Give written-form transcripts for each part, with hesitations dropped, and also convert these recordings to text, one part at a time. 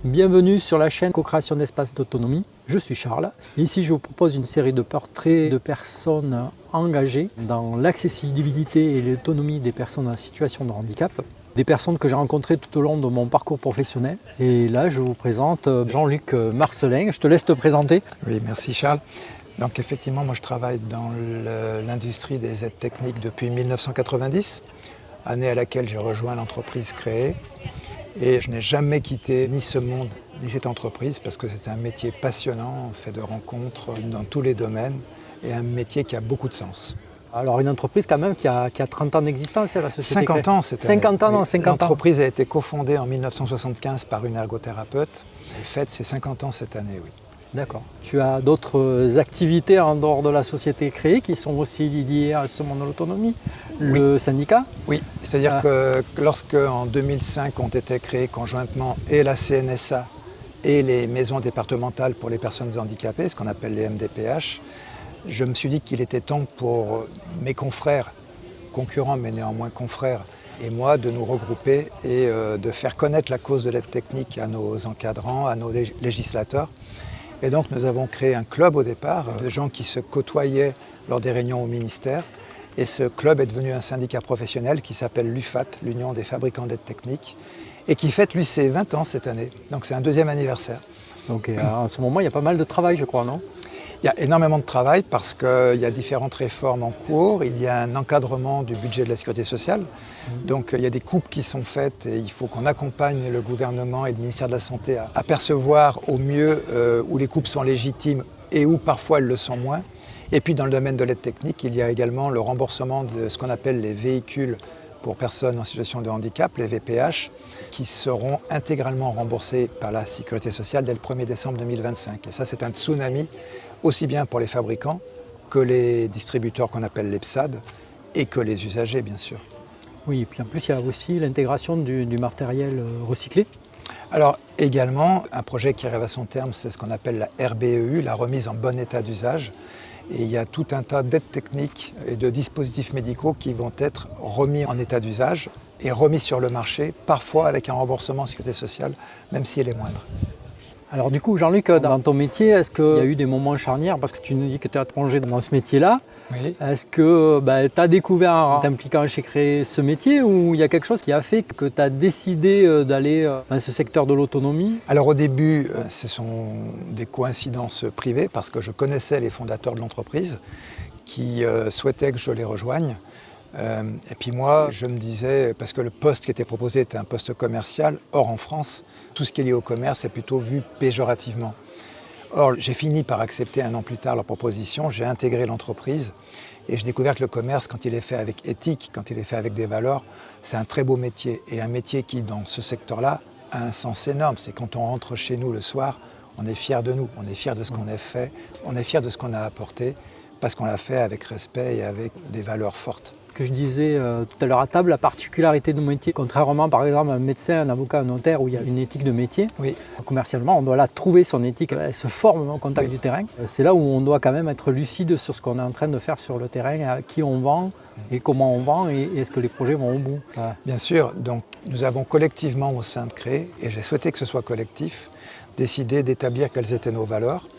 Bienvenue sur la chaîne Co-création d'espace d'autonomie. Je suis Charles et ici je vous propose une série de portraits de personnes engagées dans l'accessibilité et l'autonomie des personnes en situation de handicap. Des personnes que j'ai rencontrées tout au long de mon parcours professionnel. Et là je vous présente Jean-Luc Marcelin. Je te laisse te présenter. Oui, merci Charles. Donc effectivement, moi je travaille dans l'industrie des aides techniques depuis 1990, année à laquelle j'ai rejoint l'entreprise créée. Et je n'ai jamais quitté ni ce monde, ni cette entreprise, parce que c'est un métier passionnant, fait de rencontres dans tous les domaines, et un métier qui a beaucoup de sens. Alors une entreprise quand même qui a 30 ans d'existence, c'est la société 50 créée. ans cette année. 50 ans, non, Oui, 50 ans. L'entreprise a été cofondée en 1975 par une ergothérapeute, et fête ses 50 ans cette année, oui. D'accord. Tu as d'autres activités en dehors de la société créée qui sont aussi liées à ce monde de l'autonomie, le syndicat. Oui, c'est-à-dire que lorsque en 2005 ont été créés conjointement et la CNSA et les maisons départementales pour les personnes handicapées, ce qu'on appelle les MDPH, je me suis dit qu'il était temps pour mes confrères, concurrents mais néanmoins confrères, et moi de nous regrouper et de faire connaître la cause de l'aide technique à nos encadrants, à nos législateurs. Et donc nous avons créé un club au départ de gens qui se côtoyaient lors des réunions au ministère. Et ce club est devenu un syndicat professionnel qui s'appelle l'UFAT, l'Union des fabricants d'aide technique, et qui fête lui ses 20 ans cette année. Donc c'est un deuxième anniversaire. Donc en ce moment il y a pas mal de travail je crois, non? Il y a énormément de travail parce qu'il y a différentes réformes en cours. Il y a un encadrement du budget de la sécurité sociale. Donc il y a des coupes qui sont faites et il faut qu'on accompagne le gouvernement et le ministère de la Santé à percevoir au mieux où les coupes sont légitimes et où parfois elles le sont moins. Et puis dans le domaine de l'aide technique, il y a également le remboursement de ce qu'on appelle les véhicules pour personnes en situation de handicap, les VPH, qui seront intégralement remboursés par la sécurité sociale dès le 1er décembre 2025. Et ça c'est un tsunami aussi bien pour les fabricants que les distributeurs qu'on appelle les PSAD et que les usagers bien sûr. Oui, et puis en plus il y a aussi l'intégration du matériel recyclé. Alors également, un projet qui arrive à son terme, c'est ce qu'on appelle la RBEU, la remise en bon état d'usage. Et il y a tout un tas d'aides techniques et de dispositifs médicaux qui vont être remis en état d'usage et remis sur le marché, parfois avec un remboursement sécurité sociale, même si elle est moindre. Alors du coup Jean-Luc, dans ton métier, est-ce qu'il y a eu des moments charnières, parce que tu nous dis que tu es plongé dans ce métier-là, Oui. est-ce que tu as découvert en t'impliquant chez Créer ce métier ou il y a quelque chose qui a fait que tu as décidé d'aller dans ce secteur de l'autonomie? Alors au début, ce sont des coïncidences privées parce que je connaissais les fondateurs de l'entreprise qui souhaitaient que je les rejoigne. Et puis moi, je me disais, parce que le poste qui était proposé était un poste commercial, or en France, tout ce qui est lié au commerce est plutôt vu péjorativement. Or, j'ai fini par accepter un an plus tard leur proposition, j'ai intégré l'entreprise et j'ai découvert que le commerce, quand il est fait avec éthique, quand il est fait avec des valeurs, c'est un très beau métier. Et un métier qui, dans ce secteur-là, a un sens énorme. C'est quand on rentre chez nous le soir, on est fier de nous, on est fier de ce qu'on a fait, on est fier de ce qu'on a apporté, parce qu'on l'a fait avec respect et avec des valeurs fortes. Que je disais tout à l'heure à table, la particularité de mon métier, contrairement par exemple à un médecin, un avocat, un notaire où il y a une éthique de métier, Oui. Commercialement on doit là trouver son éthique, elle se forme au contact du terrain. C'est là où on doit quand même être lucide sur ce qu'on est en train de faire sur le terrain, à qui on vend et comment on vend et est-ce que les projets vont au bout. Bien sûr, donc nous avons collectivement au sein de Créer, et j'ai souhaité que ce soit collectif, décidé d'établir quelles étaient nos valeurs.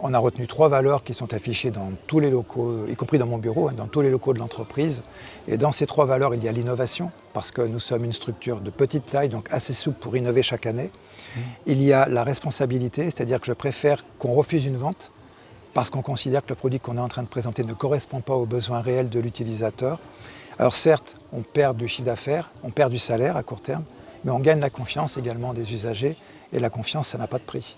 On a retenu 3 valeurs qui sont affichées dans tous les locaux, y compris dans mon bureau, dans tous les locaux de l'entreprise. Et dans ces 3 valeurs, il y a l'innovation, parce que nous sommes une structure de petite taille, donc assez souple pour innover chaque année. Il y a la responsabilité, c'est-à-dire que je préfère qu'on refuse une vente, parce qu'on considère que le produit qu'on est en train de présenter ne correspond pas aux besoins réels de l'utilisateur. Alors certes, on perd du chiffre d'affaires, on perd du salaire à court terme, mais on gagne la confiance également des usagers, et la confiance, ça n'a pas de prix.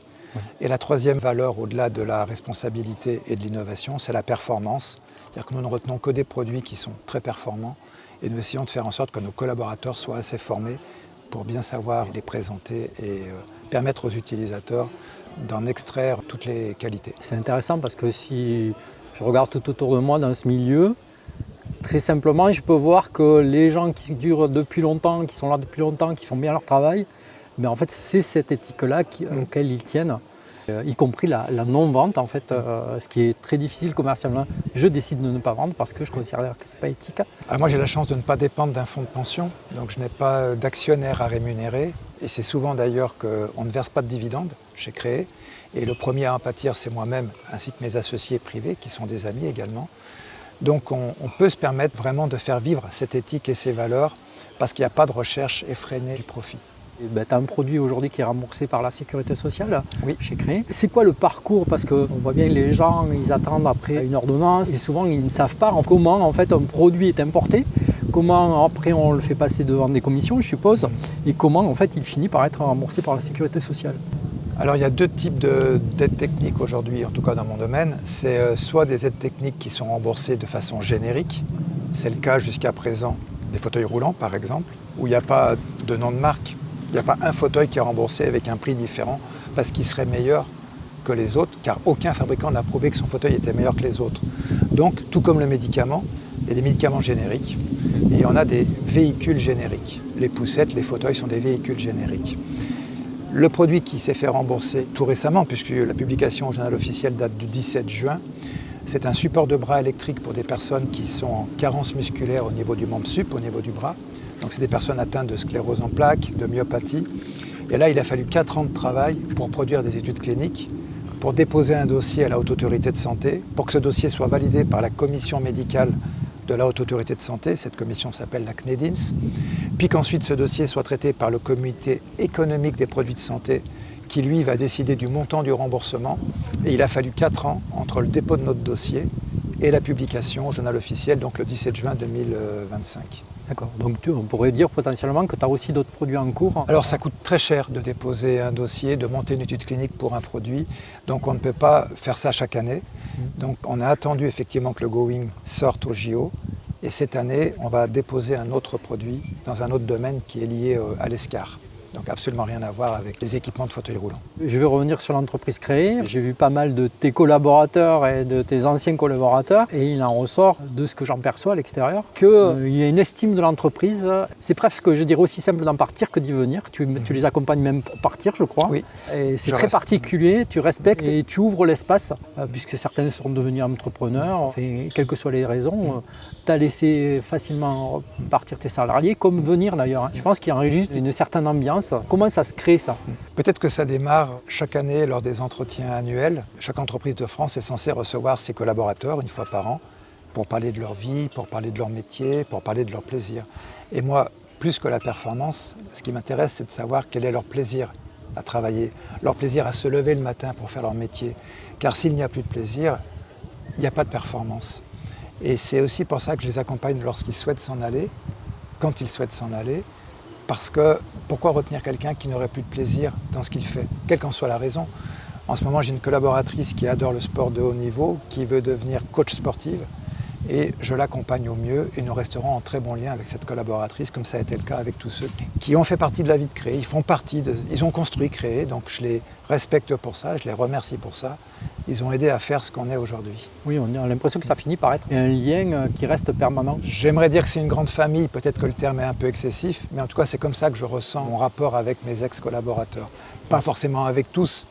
Et la 3e valeur, au-delà de la responsabilité et de l'innovation, c'est la performance. C'est-à-dire que nous ne retenons que des produits qui sont très performants et nous essayons de faire en sorte que nos collaborateurs soient assez formés pour bien savoir les présenter et permettre aux utilisateurs d'en extraire toutes les qualités. C'est intéressant parce que si je regarde tout autour de moi dans ce milieu, très simplement je peux voir que les gens qui durent depuis longtemps, qui sont là depuis longtemps, qui font bien leur travail, mais en fait c'est cette éthique-là auquel ils tiennent. y compris la non-vente en fait, ce qui est très difficile commercialement. Je décide de ne pas vendre parce que je considère que ce n'est pas éthique. Alors moi j'ai la chance de ne pas dépendre d'un fonds de pension, donc je n'ai pas d'actionnaire à rémunérer et c'est souvent d'ailleurs qu'on ne verse pas de dividendes chez Créé et le premier à en pâtir c'est moi-même ainsi que mes associés privés qui sont des amis également. Donc on peut se permettre vraiment de faire vivre cette éthique et ces valeurs parce qu'il n'y a pas de recherche effrénée du profit. Tu as un produit aujourd'hui qui est remboursé par la sécurité sociale chez Créé. C'est quoi le parcours? Parce qu'on voit bien que les gens ils attendent après une ordonnance et souvent ils ne savent pas comment en fait un produit est importé, comment après on le fait passer devant des commissions je suppose, et comment en fait il finit par être remboursé par la sécurité sociale. Alors il y a deux types d'aides techniques aujourd'hui, en tout cas dans mon domaine. C'est soit des aides techniques qui sont remboursées de façon générique, c'est le cas jusqu'à présent des fauteuils roulants par exemple, où il n'y a pas de nom de marque, il n'y a pas un fauteuil qui est remboursé avec un prix différent parce qu'il serait meilleur que les autres, car aucun fabricant n'a prouvé que son fauteuil était meilleur que les autres. Donc tout comme le médicament, il y a des médicaments génériques et il y en a des véhicules génériques. Les poussettes, les fauteuils sont des véhicules génériques. Le produit qui s'est fait rembourser tout récemment, puisque la publication au journal officiel date du 17 juin, c'est un support de bras électrique pour des personnes qui sont en carence musculaire au niveau du membre sup, au niveau du bras. Donc c'est des personnes atteintes de sclérose en plaques, de myopathie. Et là, il a fallu 4 ans de travail pour produire des études cliniques, pour déposer un dossier à la Haute Autorité de Santé, pour que ce dossier soit validé par la commission médicale de la Haute Autorité de Santé, cette commission s'appelle la CNEDIMS, puis qu'ensuite ce dossier soit traité par le Comité économique des produits de santé, qui lui va décider du montant du remboursement. Et il a fallu 4 ans entre le dépôt de notre dossier et la publication au journal officiel, donc le 17 juin 2025. D'accord, donc on pourrait dire potentiellement que tu as aussi d'autres produits en cours. Alors ça coûte très cher de déposer un dossier, de monter une étude clinique pour un produit, donc on ne peut pas faire ça chaque année. Donc on a attendu effectivement que le Going sorte au JO, et cette année on va déposer un autre produit dans un autre domaine qui est lié à l'ESCAR. Donc absolument rien à voir avec les équipements de fauteuils roulants. Je vais revenir sur l'entreprise Créé. J'ai vu pas mal de tes collaborateurs et de tes anciens collaborateurs et il en ressort, de ce que j'en perçois à l'extérieur, qu'il y a une estime de l'entreprise. C'est presque, je dirais, aussi simple d'en partir que d'y venir. Tu les accompagnes même pour partir, je crois. Oui. Et c'est très particulier, tu respectes et tu ouvres l'espace, puisque certains sont devenus entrepreneurs. Enfin, quelles que soient les raisons, tu as laissé facilement partir tes salariés, comme venir d'ailleurs. Je pense qu'il enregistre une certaine ambiance. Comment ça se crée ça? Peut-être que ça démarre chaque année lors des entretiens annuels. Chaque entreprise de France est censée recevoir ses collaborateurs une fois par an pour parler de leur vie, pour parler de leur métier, pour parler de leur plaisir. Et moi, plus que la performance, ce qui m'intéresse, c'est de savoir quel est leur plaisir à travailler, leur plaisir à se lever le matin pour faire leur métier. Car s'il n'y a plus de plaisir, il n'y a pas de performance. Et c'est aussi pour ça que je les accompagne lorsqu'ils souhaitent s'en aller, quand ils souhaitent s'en aller. Parce que pourquoi retenir quelqu'un qui n'aurait plus de plaisir dans ce qu'il fait, quelle qu'en soit la raison? En ce moment, j'ai une collaboratrice qui adore le sport de haut niveau, qui veut devenir coach sportive, et je l'accompagne au mieux, et nous resterons en très bon lien avec cette collaboratrice, comme ça a été le cas avec tous ceux qui ont fait partie de la vie de Créé. Ils ont construit Créé, donc je les respecte pour ça, je les remercie pour ça. Ils ont aidé à faire ce qu'on est aujourd'hui. Oui, on a l'impression que ça finit par être un lien qui reste permanent. J'aimerais dire que c'est une grande famille, peut-être que le terme est un peu excessif, mais en tout cas c'est comme ça que je ressens mon rapport avec mes ex-collaborateurs. Pas forcément avec tous,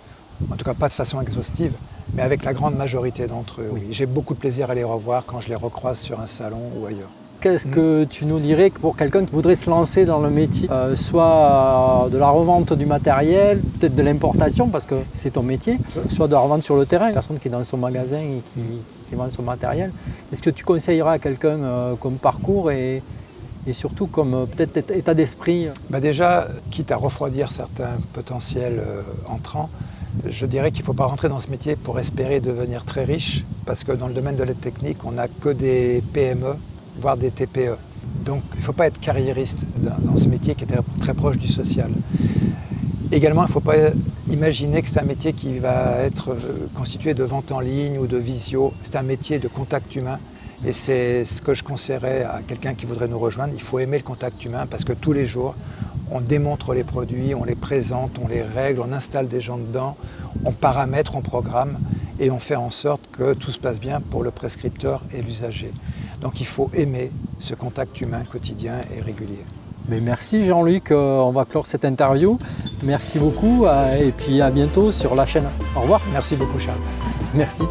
en tout cas pas de façon exhaustive, mais avec la grande majorité d'entre eux. Oui. J'ai beaucoup de plaisir à les revoir quand je les recroise sur un salon ou ailleurs. Qu'est-ce que tu nous dirais pour quelqu'un qui voudrait se lancer dans le métier, soit de la revente du matériel, peut-être de l'importation parce que c'est ton métier, soit de la revente sur le terrain, une personne qui est dans son magasin et qui vend son matériel. Est-ce que tu conseilleras à quelqu'un comme parcours et surtout comme peut-être état d'esprit? Déjà, quitte à refroidir certains potentiels entrants, je dirais qu'il ne faut pas rentrer dans ce métier pour espérer devenir très riche parce que dans le domaine de l'aide technique, on n'a que des PME, voire des TPE. Donc il ne faut pas être carriériste dans ce métier qui est très proche du social. Également, il ne faut pas imaginer que c'est un métier qui va être constitué de vente en ligne ou de visio. C'est un métier de contact humain et c'est ce que je conseillerais à quelqu'un qui voudrait nous rejoindre. Il faut aimer le contact humain parce que tous les jours, on démontre les produits, on les présente, on les règle, on installe des gens dedans, on paramètre, on programme et on fait en sorte que tout se passe bien pour le prescripteur et l'usager. Donc il faut aimer ce contact humain quotidien et régulier. Mais merci Jean-Luc, on va clore cette interview. Merci beaucoup et puis à bientôt sur la chaîne. Au revoir. Merci beaucoup Charles. Merci.